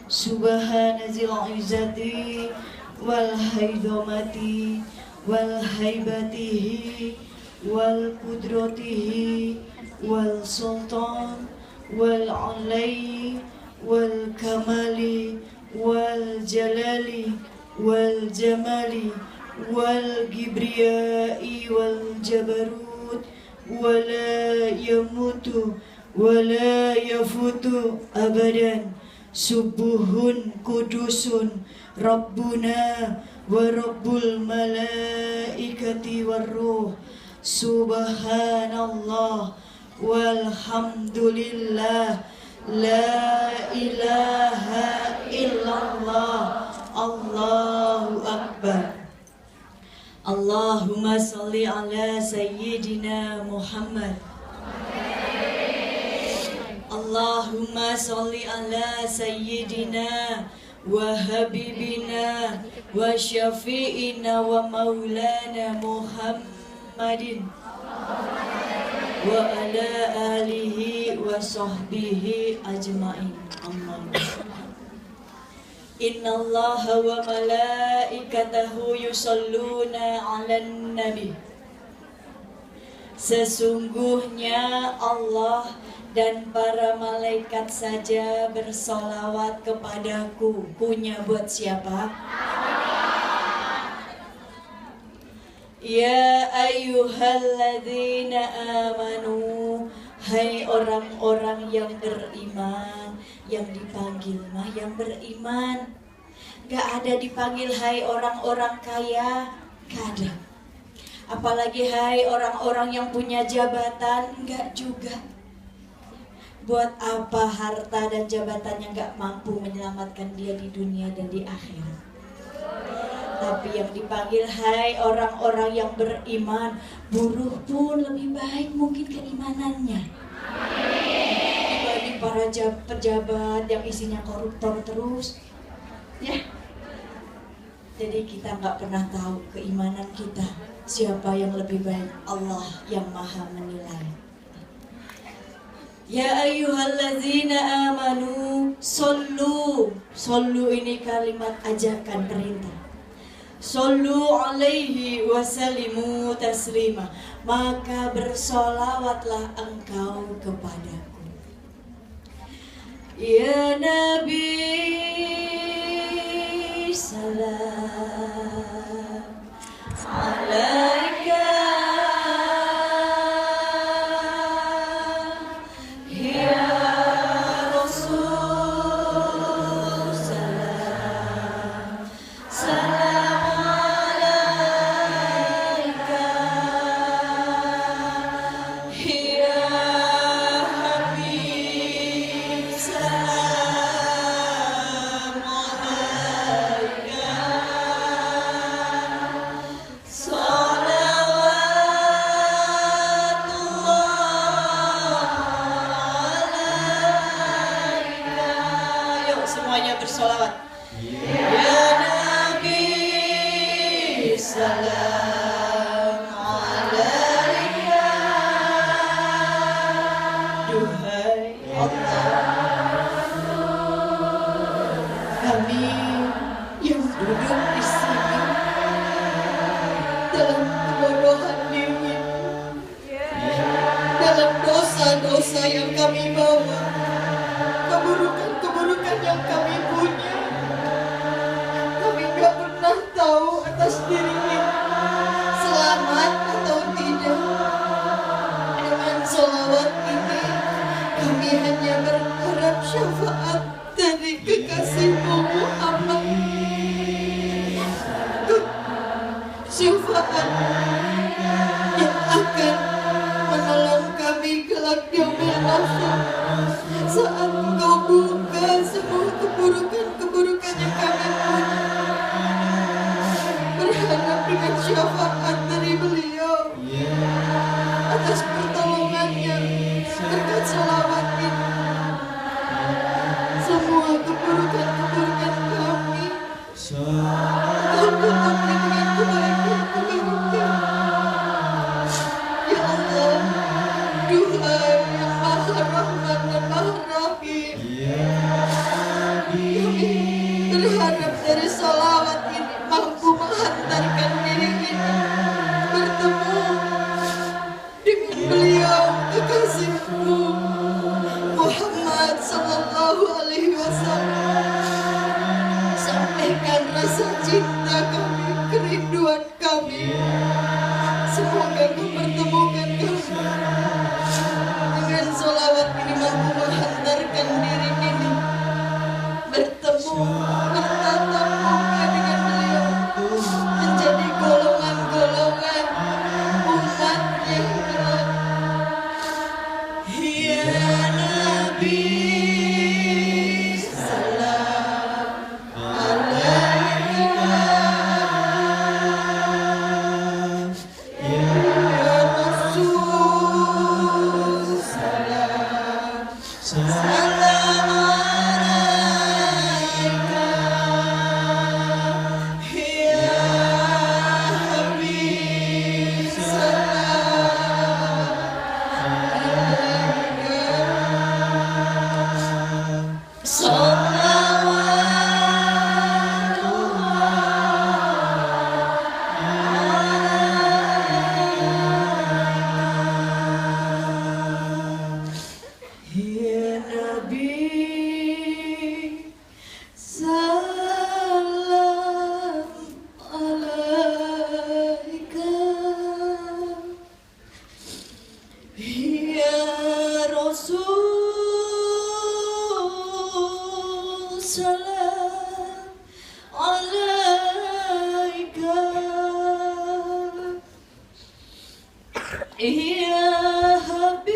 Subhana zil izzati wal haidamati wal haibatihi wal qudratihi wal sultan wal alai wal kamali wal jalali wal jamali wal kibriyai wal jabarut wala yamutu wala yafutu abadan. Subuhun kudusun Rabbuna wa Rabbul malaikati warruh. Subhanallah walhamdulillah la ilaha illallah Allahu akbar. Allahumma salli ala sayyidina Muhammad. Allahumma salli ala sayyidina wa habibina wa syafi'ina wa maulana Muhammadin wa ala alihi wa sahbihi ajma'in. Amin. Inna Allaha wa malaikatahu yusalluna 'alan nabi. Sesungguhnya Allah dan para malaikat saja bersolawat kepadaku. Punya buat siapa? Ya ayyuhalladzina amanu. Hai orang-orang yang beriman. Yang dipanggil mah yang beriman. Gak ada dipanggil hai orang-orang kaya. Gak ada. Apalagi hai orang-orang yang punya jabatan. Enggak juga. Buat apa harta dan jabatan yang gak mampu menyelamatkan dia di dunia dan di akhirat. Tapi yang dipanggil hai orang-orang yang beriman. Buruh pun lebih baik mungkin keimanannya dibanding para pejabat yang isinya koruptor terus. Ya. Jadi kita gak pernah tahu keimanan kita. Siapa yang lebih baik? Allah yang maha menilai. Ya ayyuhalladzina amanu sallu. Sallu ini kalimat ajakan perintah. Sallu alaihi wasallimu taslima. Maka bersolawatlah engkau kepadaku. Ya Nabi salam alaika. Bersolawat. Ya Nabi salam alaika. Duhai Allah, kami yang duduk di sini dalam kebodohan diri, dalam dosa-dosa yang kami bawa, keburukan yang kami punya, kami gak pernah tahu atas diri ini selamat atau tidak. Dengan sholawat ini kami hanya berharap syafaat dari kekasihmu Muhammad. Syafaat yang akan menolong kami kelak yaumil mahsyar saat Engkau buka semua keburukan-keburukan yang kami punya. Berharap dengan syafaat dari beliau atas pertolongannya berkat sholawat ini. Semua keburukan-keburukan kami Engkau tutupi dengan kebaikan-kebaikan. Ya Allah, Tuhan yang Maha Rahman dan Maha Rahim, kami Sallallahu Alaihi Wasallam. Sampaikan rasa cinta kami, kerinduan kami. Semoga Kau pertemukan kami. Dengan sholawat ini mampu menghantarkan diri ini bertemu, bertatap muka dengan beliau, menjadi golongan-golongan umat yang berat. Ya Nabi, salam alaika. Ya Rasul, salam alaika. Ya Habib, Ya Nabi, salam alaika. Ya Rasul, salam alaika. Ya Habib,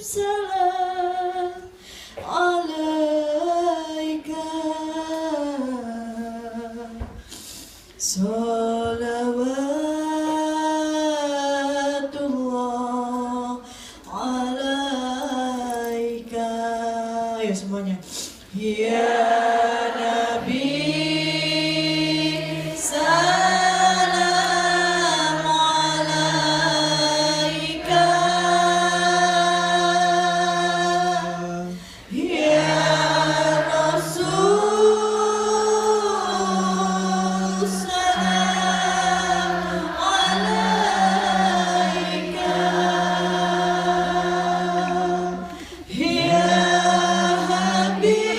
salam alaika. Salawatullah alaika. Ayo semuanya. Ya Nabi, salam alaika. Ya Rasul, salam alaika. Ya Habib,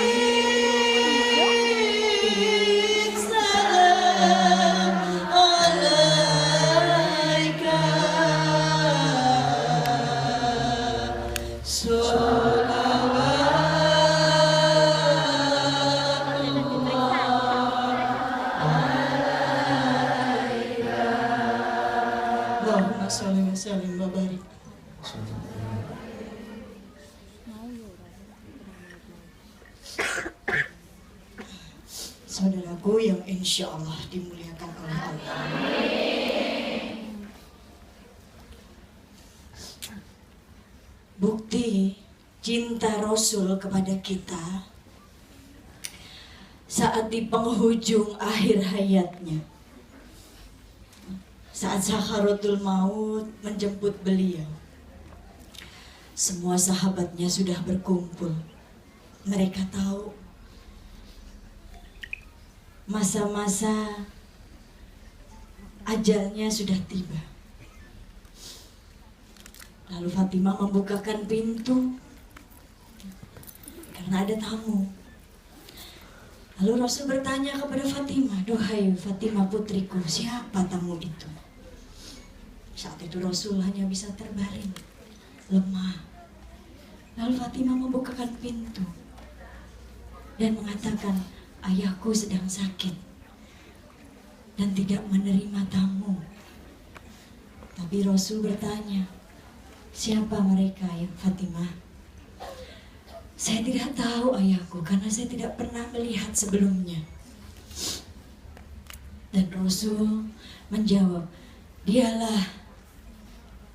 salam alaika. Allahumma sholli wa sallim wa barik. Saudaraku yang insya Allah dimuliakan oleh Allah. Bukti cinta Rasul kepada kita saat di penghujung akhir hayatnya, saat sakaratul maut menjemput beliau, semua sahabatnya sudah berkumpul. Mereka tahu masa-masa ajalnya sudah tiba. Lalu Fatimah membukakan pintu karena ada tamu. Lalu Rasul bertanya kepada Fatimah, "Duhai Fatimah putriku, siapa tamu itu?" Saat itu Rasul hanya bisa terbaring, lemah. Lalu Fatimah membukakan pintu dan mengatakan, "Ayahku sedang sakit dan tidak menerima tamu." Tapi Rasul bertanya, "Siapa mereka ya Fatimah?" "Saya tidak tahu ayahku, karena saya tidak pernah melihat sebelumnya." Dan Rasul menjawab, "Dialah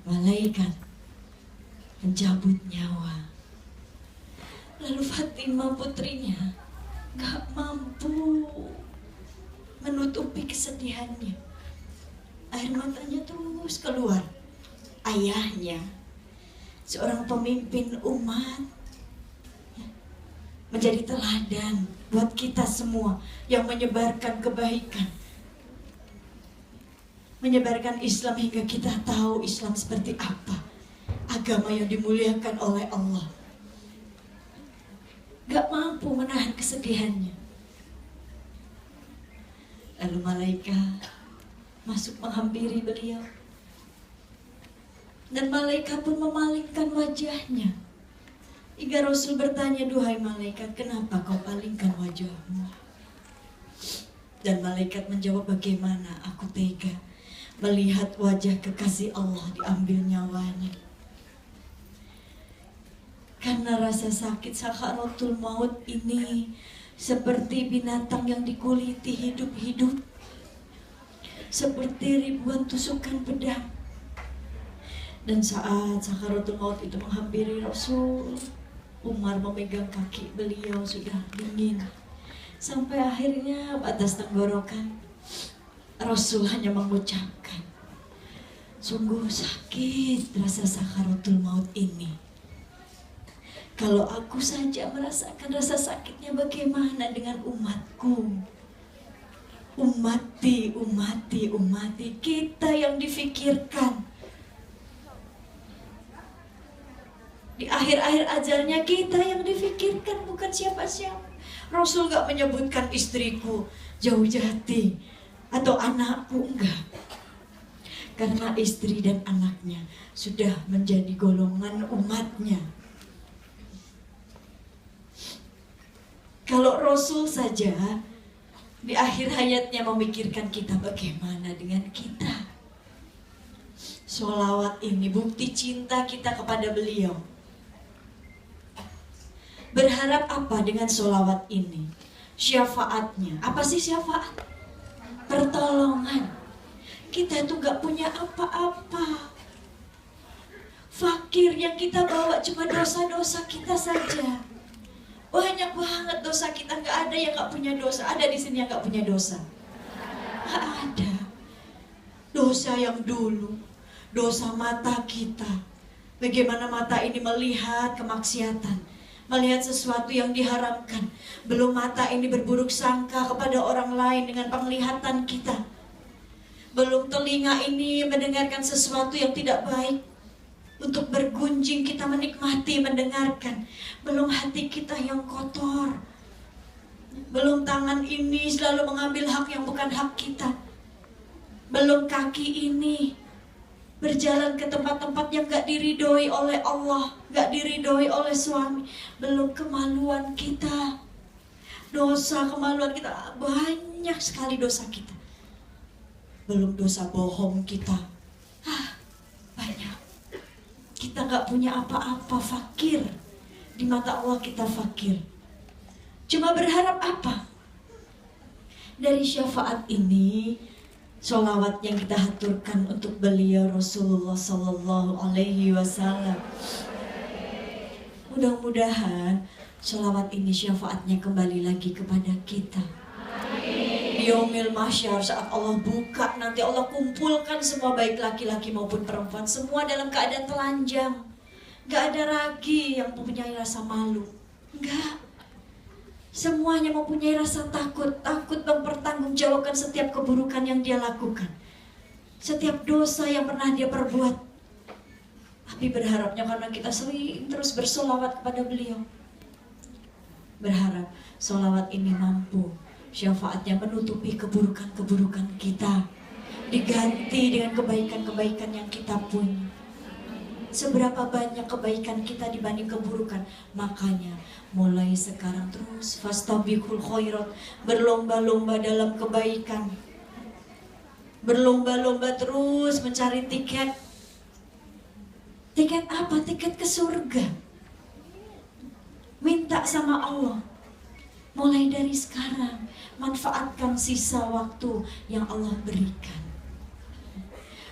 malaikat pencabut nyawa." Lalu Fatimah putrinya gak mampu menutupi kesedihannya. Air matanya terus keluar. Ayahnya, seorang pemimpin umat, menjadi teladan buat kita semua yang menyebarkan kebaikan, menyebarkan Islam hingga kita tahu Islam seperti apa. agama yang dimuliakan oleh Allah. Gak mampu menahan kesedihannya. Lalu malaikat masuk menghampiri beliau. Dan malaikat pun memalingkan wajahnya. Hingga Rasul bertanya, duhai malaikat, kenapa kau palingkan wajahmu? Dan malaikat menjawab, bagaimana aku tega melihat wajah kekasih Allah diambil nyawanya. Karena rasa sakit sakaratul maut ini seperti binatang yang dikuliti hidup-hidup, seperti ribuan tusukan pedang. Dan saat sakaratul maut itu menghampiri Rasul, Umar memegang kaki beliau, sudah dingin. Sampai akhirnya batas tenggorokan. Rasul hanya mengucapkan, sungguh sakit rasa sakaratul maut ini. Kalau aku saja merasakan rasa sakitnya, bagaimana dengan umatku? Umati, umati, umati, kita yang difikirkan. Di akhir-akhir ajalnya kita yang difikirkan, bukan siapa-siapa. Rasul gak menyebutkan istriku, jauh jati, atau anakku, enggak. Karena istri dan anaknya sudah menjadi golongan umatnya. Kalau Rasul saja di akhir hayatnya memikirkan kita, bagaimana dengan kita? Sholawat ini bukti cinta kita kepada beliau. Berharap apa dengan sholawat ini? Syafaatnya. Apa sih syafaat? Pertolongan. Kita itu gak punya apa-apa. Fakir, yang kita bawa cuma dosa-dosa kita saja. Banyak banget dosa kita, gak ada yang gak punya dosa. Ada di sini yang gak punya dosa? Gak ada. Dosa yang dulu, dosa mata kita. Bagaimana mata ini melihat kemaksiatan, melihat sesuatu yang diharamkan. Belum mata ini berburuk sangka kepada orang lain dengan penglihatan kita. Belum telinga ini mendengarkan sesuatu yang tidak baik, untuk bergunjing kita menikmati mendengarkan. Belum hati kita yang kotor. Belum tangan ini selalu mengambil hak yang bukan hak kita. Belum kaki ini berjalan ke tempat-tempat yang gak diridhoi oleh Allah, gak diridhoi oleh suami. Belum kemaluan kita, dosa kemaluan kita, banyak sekali dosa kita. Belum dosa bohong kita, banyak. Kita gak punya apa-apa, fakir. Di mata Allah kita fakir. Cuma berharap apa? Dari syafaat ini, sholawat yang kita haturkan untuk beliau Rasulullah Sallallahu Alaihi Wasallam, mudah-mudahan sholawat ini syafaatnya kembali lagi kepada kita. Di yaumil mahsyar, saat Allah buka, nanti Allah kumpulkan semua, baik laki-laki maupun perempuan, semua dalam keadaan telanjang. Gak ada lagi yang mempunyai rasa malu. Enggak. Semuanya mempunyai rasa takut. Takut mempertanggungjawabkan setiap keburukan yang dia lakukan, setiap dosa yang pernah dia perbuat. Tapi berharapnya karena kita sering terus bersolawat kepada beliau, berharap solawat ini mampu syafaatnya menutupi keburukan-keburukan kita, diganti dengan kebaikan-kebaikan yang kita punya. Seberapa banyak kebaikan kita dibanding keburukan. Makanya mulai sekarang terus fastabiqul khairat, berlomba-lomba dalam kebaikan, berlomba-lomba terus mencari tiket. Tiket apa? Tiket ke surga. Minta sama Allah, mulai dari sekarang manfaatkan sisa waktu yang Allah berikan.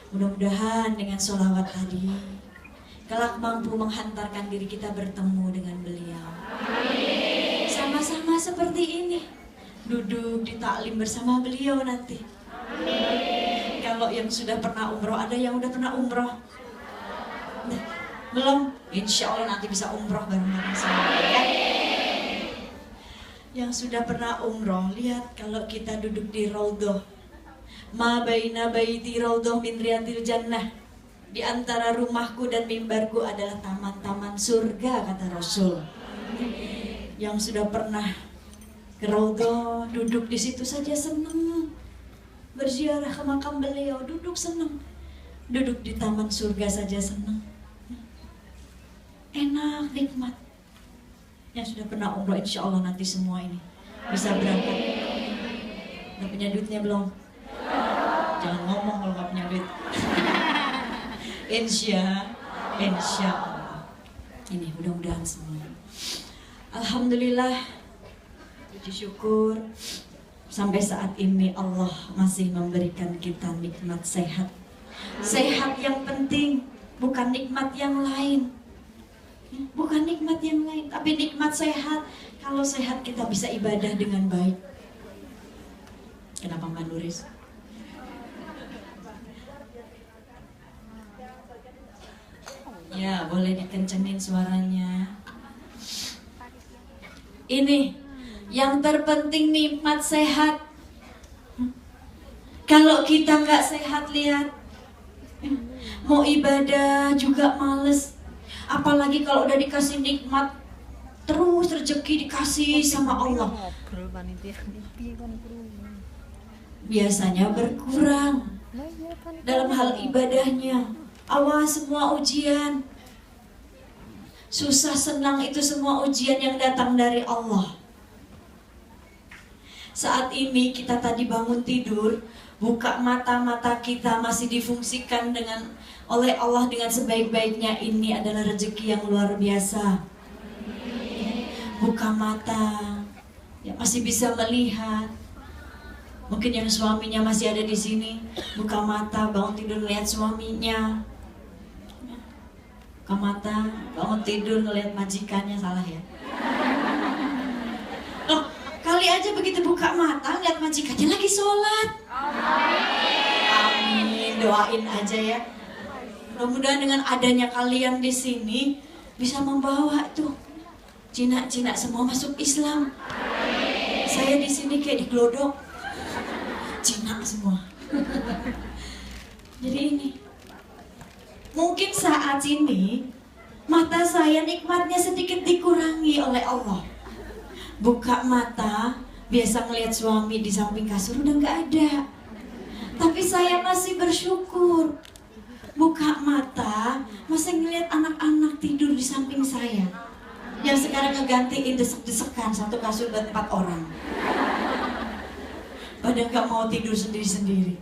Mudah-mudahan dengan sholawat tadi kelak mampu menghantarkan diri kita bertemu dengan beliau. Amin. Sama-sama seperti ini, duduk di taklim bersama beliau nanti. Amin. Kalau yang sudah pernah umroh, ada yang udah pernah umroh? Nah, belum? Insya Allah nanti bisa umroh bareng-bareng sama ya. Yang sudah pernah umroh, lihat kalau kita duduk di raudhah, ma baina baiti raudhah min riyadil jannah. Di antara rumahku dan mimbarku adalah taman-taman surga, kata Rasul. Yang sudah pernah ke Raudhah, duduk di situ saja senang. Berziarah ke makam beliau, duduk senang. Duduk di taman surga saja senang. Enak, nikmat. Yang sudah pernah umroh, insya Allah nanti semua ini bisa berangkat. Udah punya duitnya belum? Jangan ngomong kalau gak punya duit. Insya Allah. Ini mudah-mudahan semua. Alhamdulillah, puji syukur sampai saat ini Allah masih memberikan kita nikmat sehat. Sehat yang penting, bukan nikmat yang lain. Bukan nikmat yang lain, tapi nikmat sehat. Kalau sehat kita bisa ibadah dengan baik. Kenapa Mbak Nuris? Ya, boleh dikencengin suaranya. Ini yang terpenting, nikmat sehat. Kalau kita nggak sehat, lihat, mau ibadah juga males. Apalagi kalau udah dikasih nikmat, terus rezeki dikasih sama Allah, biasanya berkurang dalam hal ibadahnya. Awas, semua ujian, susah senang itu semua ujian yang datang dari Allah. Saat ini kita tadi bangun tidur, buka mata kita masih difungsikan oleh Allah dengan sebaik-baiknya. Ini adalah rezeki yang luar biasa. Buka mata, ya masih bisa melihat. Mungkin yang suaminya masih ada di sini, buka mata, bangun tidur lihat suaminya. Buka mata, bangun tidur ngelihat majikannya, salah ya. Loh, kali aja begitu buka mata lihat majikannya lagi sholat. Amin, doain aja ya. Mudah-mudahan dengan adanya kalian di sini bisa membawa tuh Cina-Cina semua masuk Islam. Saya di sini kayak digelodok, Cina semua. Jadi ini, mungkin saat ini mata saya nikmatnya sedikit dikurangi oleh Allah. Buka mata, biasa ngelihat suami di samping kasur udah nggak ada. Tapi saya masih bersyukur. Buka mata, masih ngelihat anak-anak tidur di samping saya. Yang sekarang ngegantiin desek-desekan satu kasur buat 4 orang. Pada nggak mau tidur sendiri-sendiri.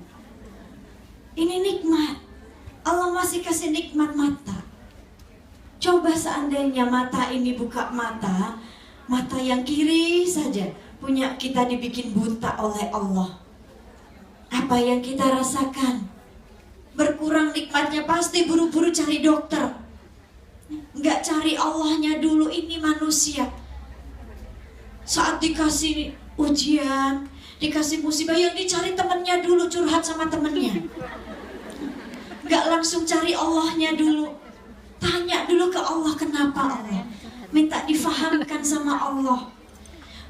Ini nikmat. Allah masih kasih nikmat mata. Coba seandainya mata ini buka mata, mata yang kiri saja punya kita dibikin buta oleh Allah. Apa yang kita rasakan? Berkurang nikmatnya, pasti buru-buru cari dokter. Nggak cari Allahnya dulu. Ini manusia. Saat dikasih ujian, dikasih musibah, yang dicari temennya dulu, curhat sama temennya. Nggak langsung cari Allahnya dulu. Tanya dulu ke Allah, kenapa Allah? Minta difahamkan sama Allah.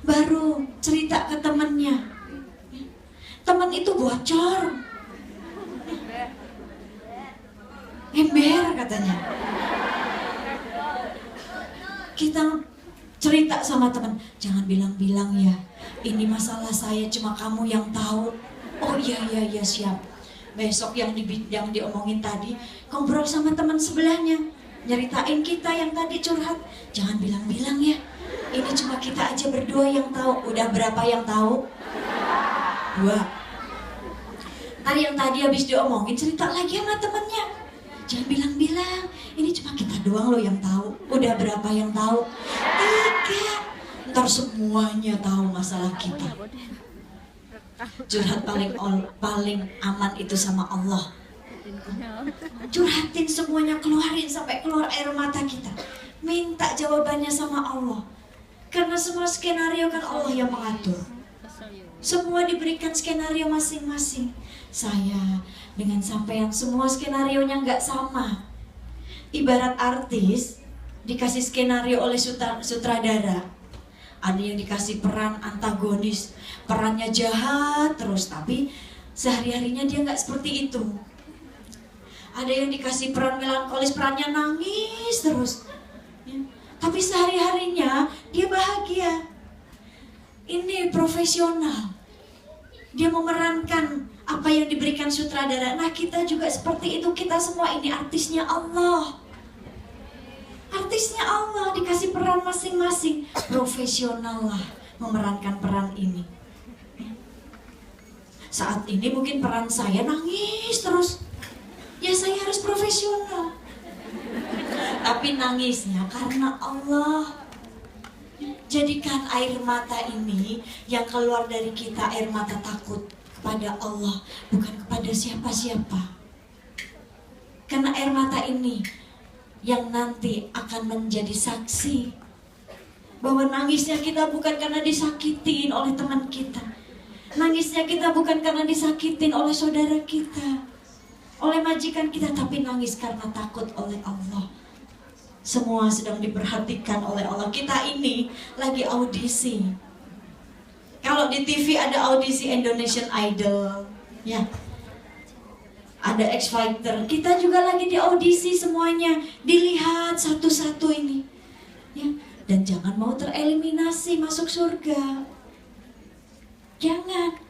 Baru cerita ke temennya. Temen itu bocor, ember katanya. Kita cerita sama teman, jangan bilang-bilang ya, ini masalah saya, cuma kamu yang tahu. Oh iya siap. Besok yang diomongin tadi, ngobrol sama teman sebelahnya, nyeritain kita yang tadi curhat, jangan bilang-bilang ya, ini cuma kita aja berdua yang tahu. Udah berapa yang tahu? 2. Tadi yang tadi habis diomongin, cerita lagi sama temennya, jangan bilang-bilang, ini cuma kita doang loh yang tahu. Udah berapa yang tahu? 3. Ntar semuanya tahu masalah kita. Curhat paling aman itu sama Allah. Curhatin semuanya, keluarin sampai keluar air mata kita. Minta jawabannya sama Allah. Karena semua skenario kan Allah yang mengatur. Semua diberikan skenario masing-masing. Saya dengan sampean semua skenarionya nggak sama. Ibarat artis dikasih skenario oleh sutradara. Ada yang dikasih peran antagonis, perannya jahat terus, tapi sehari-harinya dia nggak seperti itu. Ada yang dikasih peran melankolis, perannya nangis terus. Ya. Tapi sehari-harinya dia bahagia. Ini profesional. Dia memerankan apa yang diberikan sutradara. Nah, kita juga seperti itu. Kita semua ini artisnya Allah. Artisnya Allah, dikasih peran masing-masing. Profesional lah memerankan peran ini. Saat ini mungkin peran saya nangis terus. Ya saya harus profesional. Tapi nangisnya karena Allah. Jadikan air mata ini yang keluar dari kita air mata takut kepada Allah, bukan kepada siapa-siapa. Karena air mata ini yang nanti akan menjadi saksi bahwa nangisnya kita bukan karena disakitin oleh teman kita. Nangisnya kita bukan karena disakitin oleh saudara kita, oleh majikan kita, tapi nangis karena takut oleh Allah. Semua sedang diperhatikan oleh Allah. Kita ini lagi audisi. Kalau di TV ada audisi Indonesian Idol, ya, ada X Factor. Kita juga lagi di audisi semuanya. Dilihat satu-satu ini, ya. Dan jangan mau tereliminasi masuk surga. Jangan.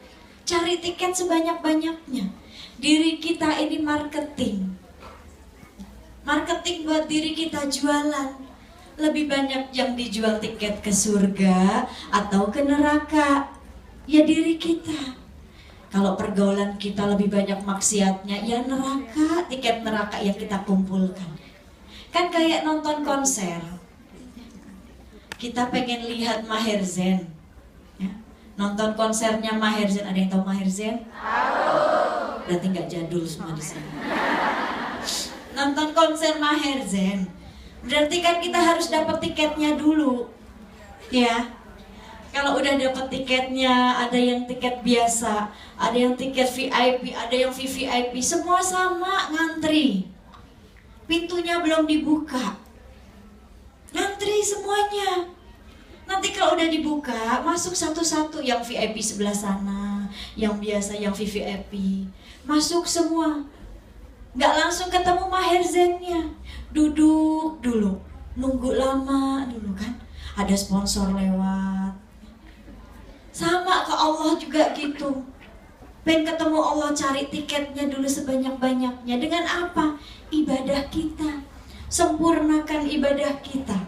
Cari tiket sebanyak-banyaknya. Diri kita ini marketing. Marketing buat diri kita, jualan. Lebih banyak yang dijual tiket ke surga atau ke neraka, ya diri kita. Kalau pergaulan kita lebih banyak maksiatnya, ya neraka, tiket neraka yang kita kumpulkan. Kan kayak nonton konser. Kita pengen lihat Maher Zain, ya. Nonton konsernya Maher Zain. Ada yang tahu Maher Zain? Tahu. Berarti nggak jadul semua di sini. Nonton konser Maher Zain, berarti kan kita harus dapat tiketnya dulu, ya. Kalau udah dapat tiketnya, ada yang tiket biasa, ada yang tiket VIP, ada yang VVIP, semua sama ngantri. Pintunya belum dibuka, ngantri semuanya. Nanti kalau udah dibuka, masuk satu-satu, yang VIP sebelah sana, yang biasa, yang VVIP, masuk semua. Nggak langsung ketemu Maher Zainnya, duduk dulu, nunggu lama dulu kan, ada sponsor lewat. Sama ke Allah juga gitu. Pengen ketemu Allah, cari tiketnya dulu sebanyak-banyaknya. Dengan apa? Ibadah kita. Sempurnakan ibadah kita.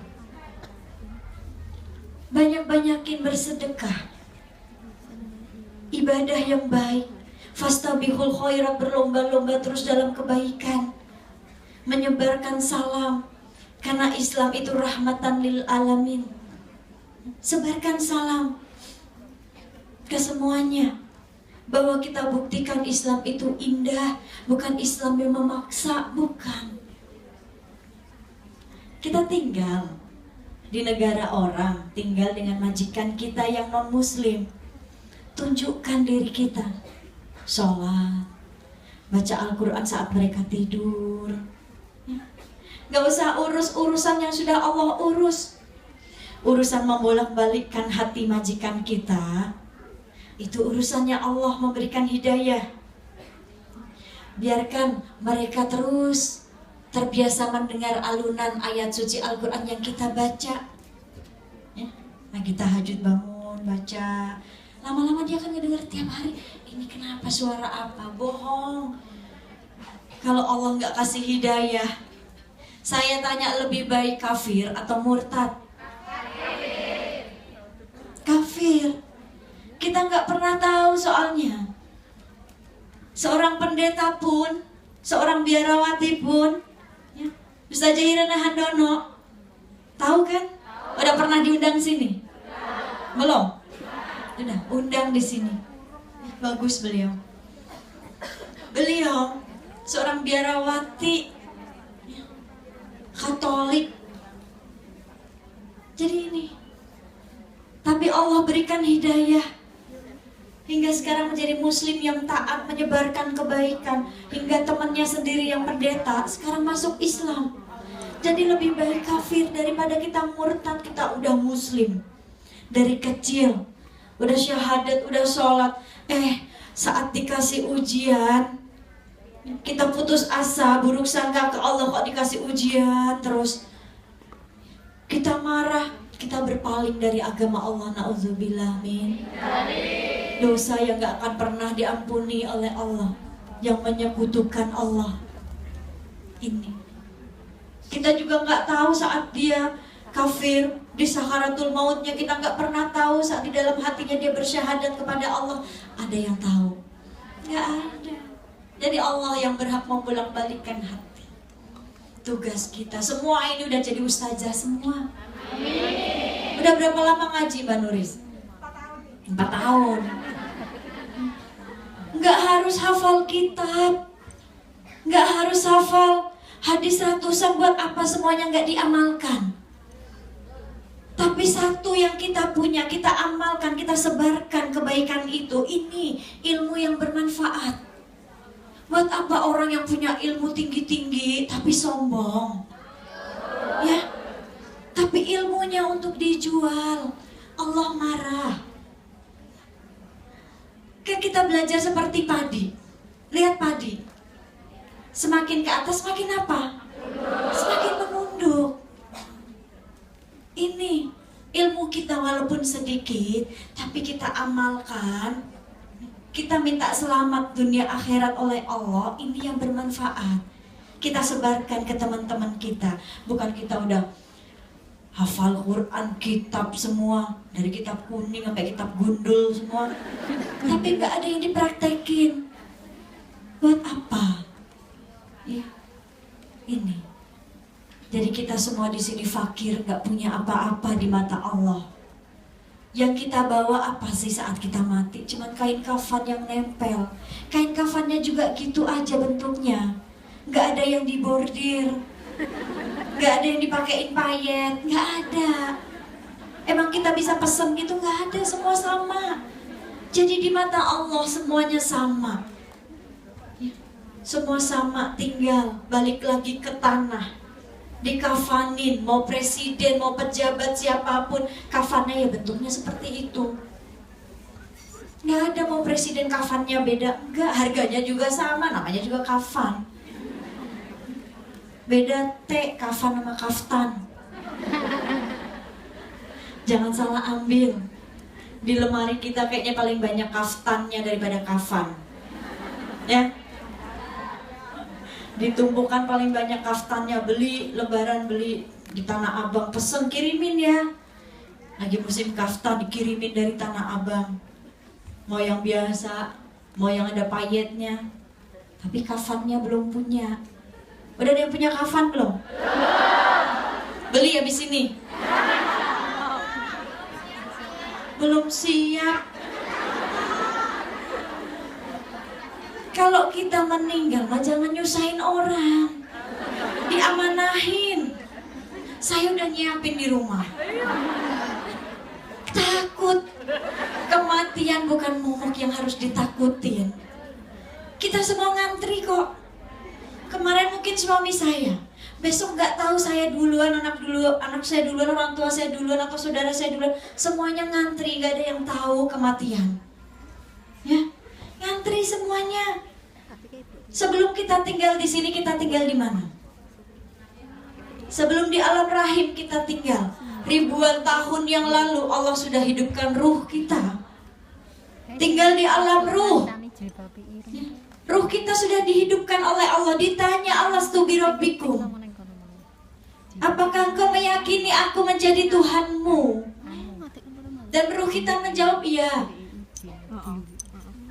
Banyak-banyakin bersedekah. Ibadah yang baik. Fastabihul khairat, berlomba-lomba terus dalam kebaikan. Menyebarkan salam. Karena Islam itu rahmatan lil alamin. Sebarkan salam ke semuanya. Bahwa kita buktikan Islam itu indah. Bukan Islam yang memaksa, bukan. Kita tinggal di negara orang, tinggal dengan majikan kita yang non-muslim. Tunjukkan diri kita. Sholat, baca Al-Quran saat mereka tidur, ya. Gak usah urus urusan yang sudah Allah urus. Urusan membolak-balikkan hati majikan kita, itu urusannya Allah memberikan hidayah. Biarkan mereka terus terbiasa mendengar alunan ayat suci Al-Quran yang kita baca, ya. Lagi tahajud bangun, baca. Lama-lama dia akan ngedenger tiap hari. Ini kenapa, suara apa? Bohong. Kalau Allah nggak kasih hidayah, saya tanya, lebih baik kafir atau murtad? Kafir. Kita nggak pernah tahu soalnya. Seorang pendeta pun, seorang biarawati pun, ya, Ustazah Irana Handono, tahu kan? Udah pernah diundang sini? Belum? Udah, undang di sini. Bagus beliau. Beliau seorang biarawati Katolik. Jadi ini. Tapi Allah berikan hidayah hingga sekarang menjadi muslim yang taat, menyebarkan kebaikan. Hingga temannya sendiri yang pendeta sekarang masuk Islam. Jadi lebih baik kafir daripada kita murtad. Kita udah muslim dari kecil, udah syahadat, udah sholat. Saat dikasih ujian, Kita putus asa, buruk sangka ke Allah, kok dikasih ujian terus. Kita marah, kita berpaling dari agama Allah. Na'udzubillah min. Dosa yang gak akan pernah diampuni oleh Allah, yang menyekutukan Allah. Ini kita juga gak tahu saat dia kafir di sakaratul mautnya, kita gak pernah tahu saat di dalam hatinya dia bersyahadat kepada Allah. Ada yang tahu? Gak ada. Jadi Allah yang berhak membolak-balikkan hati. Tugas kita semua ini udah jadi ustazah semua. Amin. Udah berapa lama ngaji Mbak Nuris? 4 tahun. Nggak harus hafal kitab, nggak harus hafal hadis ratusan. Buat apa semuanya nggak diamalkan? Tapi satu yang kita punya, kita amalkan, kita sebarkan kebaikan itu. Ini ilmu yang bermanfaat. Buat apa orang yang punya ilmu tinggi-tinggi tapi sombong? Ya, tapi ilmunya untuk dijual, Allah marah. Kan kita belajar seperti padi. Lihat padi, semakin ke atas semakin apa? Semakin menunduk. Ini ilmu kita walaupun sedikit, tapi kita amalkan, kita minta selamat dunia akhirat oleh Allah. Ini yang bermanfaat. Kita sebarkan ke teman-teman kita. Bukan kita udah hafal Quran, kitab semua, dari kitab kuning sampai kitab gundul semua, tapi nggak ada yang dipraktekin. Buat apa? Ya, ini. Jadi kita semua di sini fakir, nggak punya apa-apa di mata Allah. Yang kita bawa apa sih saat kita mati? Cuman kain kafan yang nempel. Kain kafannya juga gitu aja bentuknya. Nggak ada yang dibordir, nggak ada yang dipakein payet, nggak ada. Emang kita bisa pesen gitu? Nggak ada, semua sama. Jadi di mata Allah semuanya sama. Semua sama, tinggal balik lagi ke tanah. Dikafanin, mau presiden, mau pejabat, siapapun, kafannya ya bentuknya seperti itu. Nggak ada mau presiden kafannya beda, enggak, harganya juga sama, namanya juga kafan. Beda T, kafan sama kaftan. Jangan salah ambil. Di lemari kita kayaknya paling banyak kaftannya daripada kafan. Ya, ditumpukan paling banyak kaftannya. Beli lebaran, beli di Tanah Abang, pesen kirimin ya. Lagi musim kaftan dikirimin dari Tanah Abang. Mau yang biasa, mau yang ada payetnya, tapi kafannya belum punya. Udah ada yang punya kafan belum? Beli habis ini? Belum siap. Kalau kita meninggal mah jangan nyusahin orang. Diamanahin. Saya udah nyiapin di rumah. Takut. Kematian bukan momok yang harus ditakutin. Kita semua ngantri kok. Kemarin mungkin suami saya, besok nggak tahu saya duluan, anak saya duluan, orang tua saya duluan, atau saudara saya duluan. Semuanya ngantri, nggak ada yang tahu kematian. Ya, ngantri semuanya. Sebelum kita tinggal di sini, kita tinggal di mana? Sebelum di alam rahim kita tinggal, ribuan tahun yang lalu Allah sudah hidupkan ruh kita. Tinggal di alam ruh. Ya. Ruh kita sudah dihidupkan oleh Allah. Ditanya Allah, Stubi Rabbikum, apakah engkau meyakini aku menjadi Tuhanmu? Dan ruh kita menjawab, iya,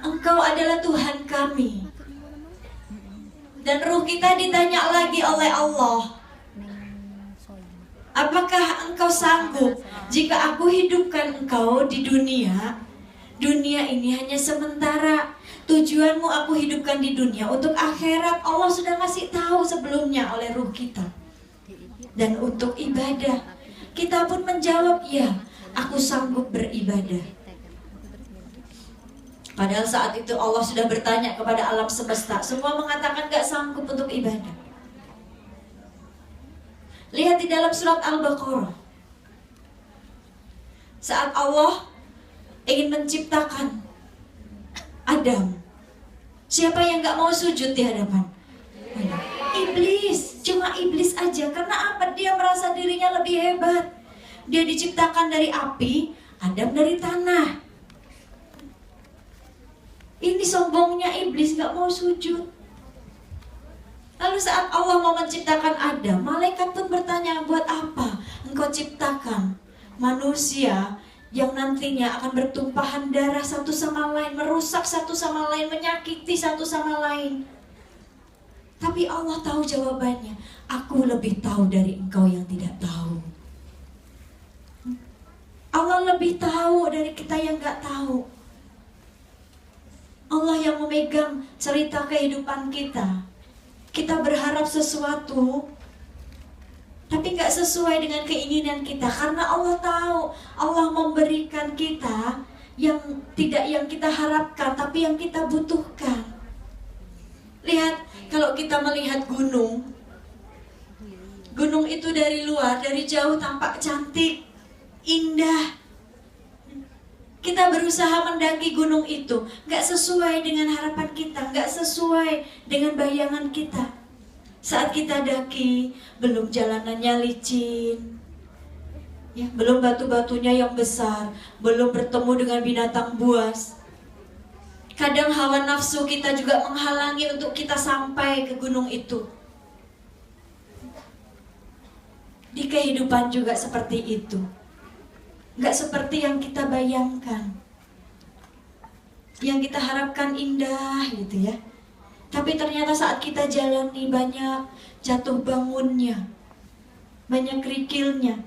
engkau adalah Tuhan kami. Dan ruh kita ditanya lagi oleh Allah, apakah engkau sanggup jika aku hidupkan engkau di dunia? Dunia ini hanya sementara. Tujuanmu aku hidupkan di dunia untuk akhirat. Allah sudah ngasih tahu sebelumnya oleh ruh kita. Dan untuk ibadah, kita pun menjawab, ya, aku sanggup beribadah. Padahal saat itu Allah sudah bertanya kepada alam semesta. Semua mengatakan gak sanggup untuk ibadah. Lihat di dalam surat Al-Baqarah. Saat Allah ingin menciptakan Adam, Siapa yang gak mau sujud di hadapan? Iblis, cuma iblis aja. Karena apa? Dia merasa dirinya lebih hebat. Dia diciptakan dari api, Adam dari tanah. Ini sombongnya iblis, gak mau sujud. Lalu saat Allah mau menciptakan Adam, malaikat pun bertanya, buat apa engkau ciptakan manusia yang nantinya akan bertumpahan darah satu sama lain, merusak satu sama lain, menyakiti satu sama lain. Tapi Allah tahu jawabannya. Aku lebih tahu dari engkau yang tidak tahu. Allah lebih tahu dari kita yang gak tahu. Allah yang memegang cerita kehidupan kita. Kita berharap sesuatu, tapi gak sesuai dengan keinginan kita. Karena Allah tahu, Allah memberikan kita yang tidak yang kita harapkan, tapi yang kita butuhkan. Lihat, kalau kita melihat gunung, gunung itu dari luar, dari jauh tampak cantik, indah. Kita berusaha mendaki gunung itu, gak sesuai dengan harapan kita, gak sesuai dengan bayangan kita. Saat kita daki, belum jalanannya licin, ya, belum batu-batunya yang besar, belum bertemu dengan binatang buas. Kadang hawa nafsu kita juga menghalangi untuk kita sampai ke gunung itu. Di kehidupan juga seperti itu. Gak seperti yang kita bayangkan, yang kita harapkan indah gitu ya. Tapi ternyata saat kita jalani banyak jatuh bangunnya, banyak kerikilnya.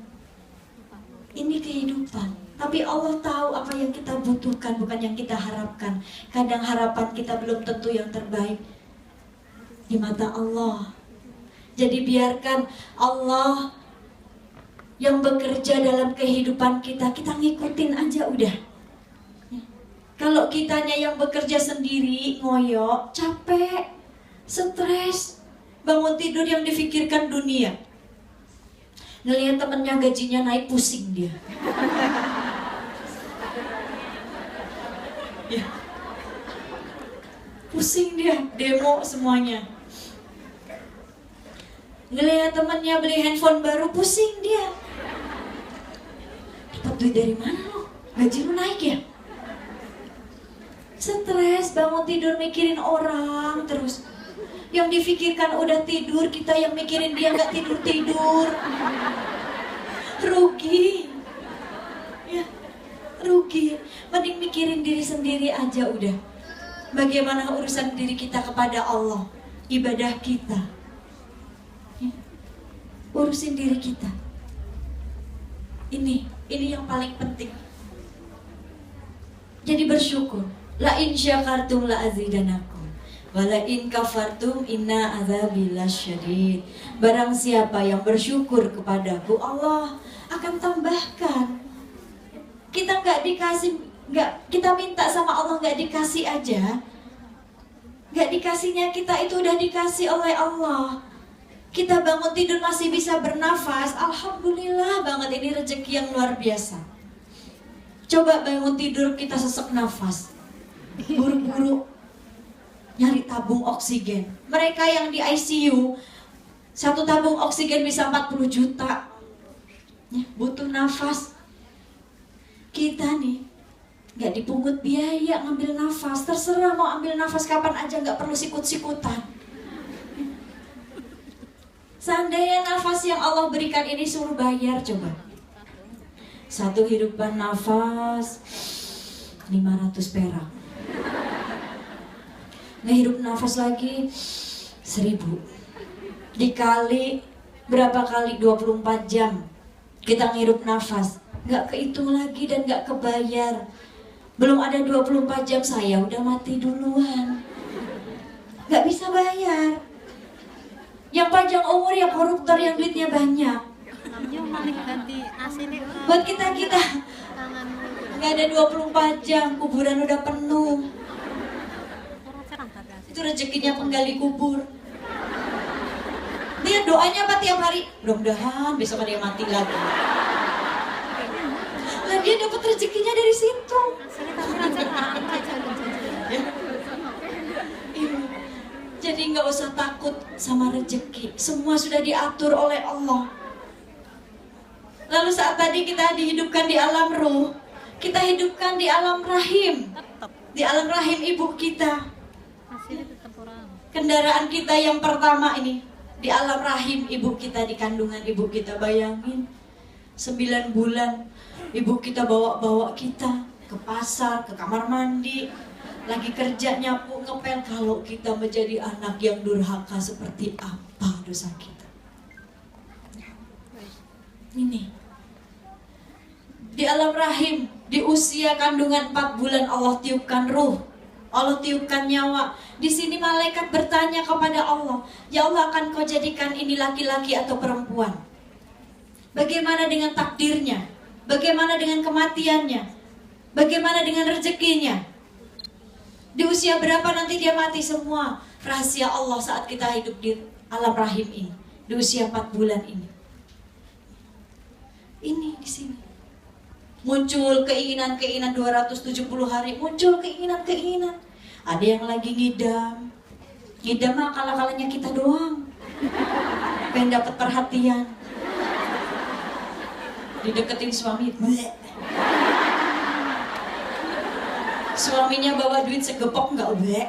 Ini kehidupan. Tapi Allah tahu apa yang kita butuhkan, bukan yang kita harapkan. Kadang harapan kita belum tentu yang terbaik di mata Allah. Jadi biarkan Allah yang bekerja dalam kehidupan kita, kita ngikutin aja udah. Kalau kitanya yang bekerja sendiri, ngoyok, capek, stres, bangun tidur yang difikirkan dunia. Ngelihat temennya gajinya naik, pusing dia. Ya. Pusing dia, demo semuanya. Ngelihat temennya beli handphone baru, pusing dia. Dapat duit dari mana lo? Gaji lu naik ya? Stres, bangun tidur mikirin orang terus. Yang difikirkan udah tidur, kita yang mikirin dia gak tidur-tidur. Rugi. Ya, rugi. Mending mikirin diri sendiri aja udah. Bagaimana urusan diri kita kepada Allah, ibadah kita. Ya. Urusin diri kita. Ini yang paling penting. Jadi bersyukur. La in syakartum la azidanakum wa la in kafartum inna adzabi lasyadid. Barang siapa yang bersyukur kepadaku, Allah akan tambahkan. Kita kita minta sama Allah nggak dikasih aja. Nggak dikasihnya kita itu udah dikasih oleh Allah. Kita bangun tidur masih bisa bernafas, alhamdulillah banget, ini rezeki yang luar biasa. Coba bangun tidur kita sesek nafas, buru-buru nyari tabung oksigen. Mereka yang di ICU, satu tabung oksigen bisa 40 juta ya, butuh nafas. Kita nih gak dipungut biaya ngambil nafas, terserah mau ambil nafas kapan aja, gak perlu sikut-sikutan. Seandainya nafas yang Allah berikan ini suruh bayar, coba. Satu hidupan nafas 500 perak. Ngehirup nafas lagi 1000. Dikali berapa kali? 24 jam kita ngirup nafas, gak kehitung lagi dan gak kebayar. Belum ada 24 jam saya udah mati duluan. Gak bisa bayar. Yang panjang umur ya koruptor yang duitnya banyak. Buat kita gak ada 24 jam, kuburan udah penuh. Itu rezekinya penggali kubur. Dia doanya apa tiap hari? Mudah-mudahan besok ada yang mati lagi. Lah dia dapat rezekinya dari situ. Iya Jadi nggak usah takut sama rezeki, semua sudah diatur oleh Allah. Lalu saat tadi kita dihidupkan di alam ruh, kita hidupkan di alam rahim, di alam rahim ibu kita. Kendaraan kita yang pertama ini di alam rahim ibu kita, di kandungan ibu kita. Bayangin 9 bulan ibu kita bawa kita ke pasar, ke kamar mandi, lagi kerja nyapu ngepel. Kalau kita menjadi anak yang durhaka, seperti apa dosa kita? Ini di alam rahim, di usia kandungan 4 bulan Allah tiupkan ruh, Allah tiupkan nyawa. Di sini malaikat bertanya kepada Allah, ya Allah, akan kau jadikan ini laki-laki atau perempuan? Bagaimana dengan takdirnya? Bagaimana dengan kematiannya? Bagaimana dengan rezekinya? Di usia berapa nanti dia mati? Semua rahasia Allah saat kita hidup di alam rahim ini, di usia 4 bulan ini. Ini di sini muncul keinginan-keinginan 270 hari, muncul keinginan-keinginan. Ada yang lagi ngidam. Ngidam mah akal-akalnya kita doang. Pengen dapat perhatian. Dideketin suami, bleh. Suaminya bawa duit segepok nggak, bleh.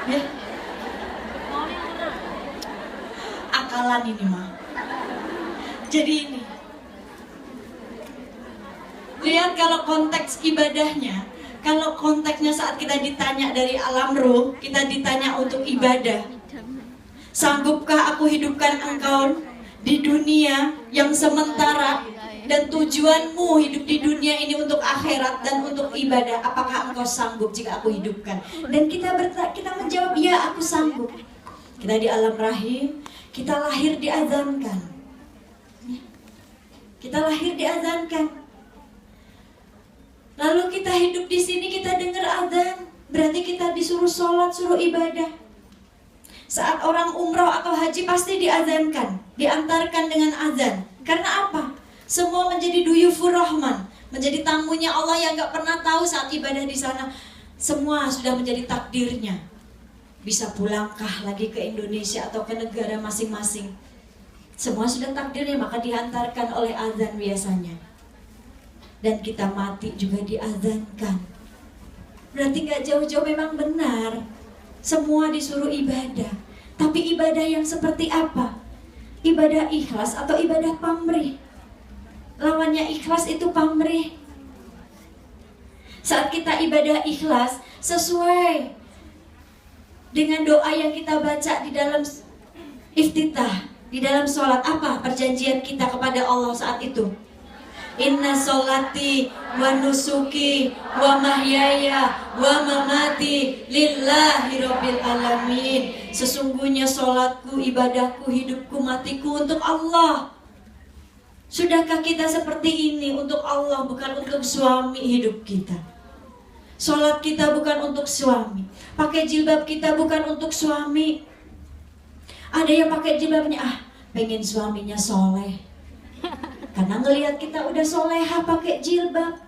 Ya. Akalan ini mah. Jadi ini, lihat kalau konteks ibadahnya, kalau konteksnya saat kita ditanya dari alam ruh, kita ditanya untuk ibadah. Sanggupkah aku hidupkan engkau di dunia yang sementara, dan tujuanmu hidup di dunia ini untuk akhirat dan untuk ibadah? Apakah engkau sanggup jika aku hidupkan? Dan kita menjawab, ya aku sanggup. Kita di alam rahim, kita lahir diazankan. Kita lahir diazankan. Lalu kita hidup di sini, kita dengar azan, berarti kita disuruh sholat, suruh ibadah. Saat orang umroh atau haji pasti diazankan, diantarkan dengan azan. Karena apa? Semua menjadi duyufur rahman, menjadi tamunya Allah yang gak pernah tahu saat ibadah di sana. Semua sudah menjadi takdirnya. Bisa pulangkah lagi ke Indonesia atau ke negara masing-masing? Semua sudah takdirnya, maka dihantarkan oleh azan biasanya. Dan kita mati juga diazankan. Berarti gak jauh-jauh, memang benar. Semua disuruh ibadah. Tapi ibadah yang seperti apa? Ibadah ikhlas atau ibadah pamrih? Lawannya ikhlas itu pamrih. Saat kita ibadah ikhlas, sesuai dengan doa yang kita baca di dalam iftitah, di dalam sholat, apa perjanjian kita kepada Allah saat itu? Inna sholati wa nusuki wa mahyaya wa mamati lillahi rabbil alamin. Sesungguhnya sholatku, ibadahku, hidupku, matiku untuk Allah. Sudahkah kita seperti ini untuk Allah, bukan untuk suami hidup kita? Sholat kita bukan untuk suami, pakai jilbab kita bukan untuk suami. Ada yang pakai jilbabnya, pengen suaminya soleh. Karena ngelihat kita udah soleha pakai jilbab,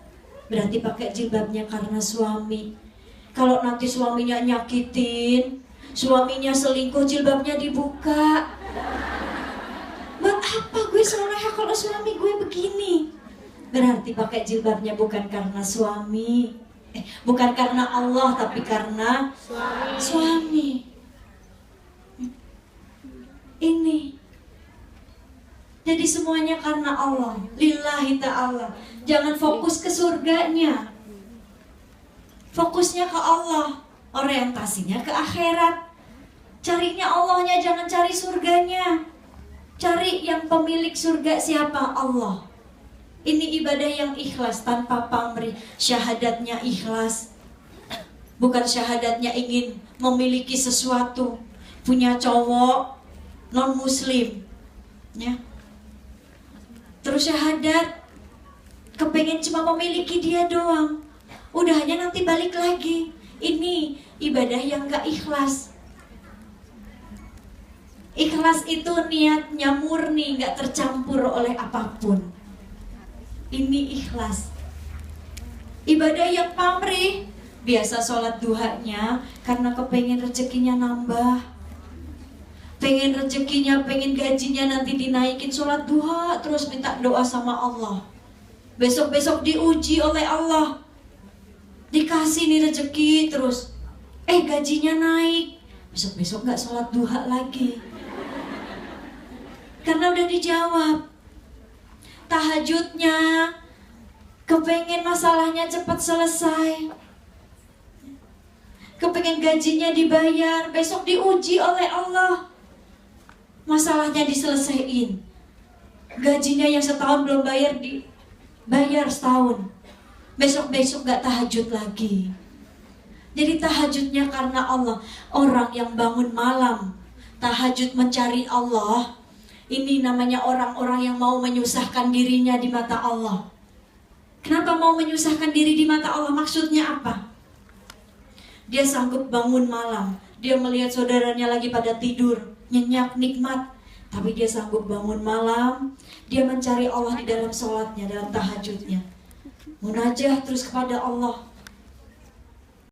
berarti pakai jilbabnya karena suami. Kalau nanti suaminya nyakitin, suaminya selingkuh, jilbabnya dibuka. Buat apa gue soleha kalau suami gue begini? Berarti pakai jilbabnya bukan karena suami, bukan karena Allah, tapi karena suami. Ini. Jadi semuanya karena Allah, lillahi ta'ala. Jangan fokus ke surganya, fokusnya ke Allah, orientasinya ke akhirat. Carinya Allahnya, jangan cari surganya. Cari yang pemilik surga siapa? Allah. Ini ibadah yang ikhlas, tanpa pamrih. Syahadatnya ikhlas, bukan syahadatnya ingin memiliki sesuatu. Punya cowok non muslim, ya, terus syahadat, kepengen cuma memiliki dia doang, udahnya nanti balik lagi. Ini ibadah yang gak ikhlas. Ikhlas itu niatnya murni, gak tercampur oleh apapun. Ini ikhlas. Ibadah yang pamrih, Biasa sholat duhanya karena kepengen rezekinya nambah, pengen rezekinya, pengen gajinya nanti dinaikin, sholat duha terus minta doa sama Allah. Besok-besok diuji oleh Allah, dikasih nih rezeki terus, gajinya naik, besok-besok gak sholat duha lagi karena udah dijawab. Tahajudnya kepengen masalahnya cepat selesai, kepengen gajinya dibayar, besok diuji oleh Allah, masalahnya diselesaiin, gajinya yang setahun belum bayar dibayar setahun, besok-besok gak tahajud lagi. Jadi tahajudnya karena Allah. Orang yang bangun malam tahajud mencari Allah, ini namanya orang-orang yang mau menyusahkan dirinya di mata Allah. Kenapa mau menyusahkan diri di mata Allah? Maksudnya apa? Dia sanggup bangun malam, dia melihat saudaranya lagi pada tidur, nyenyak, nikmat, tapi dia sanggup bangun malam, dia mencari Allah di dalam sholatnya, dalam tahajudnya, munajah terus kepada Allah.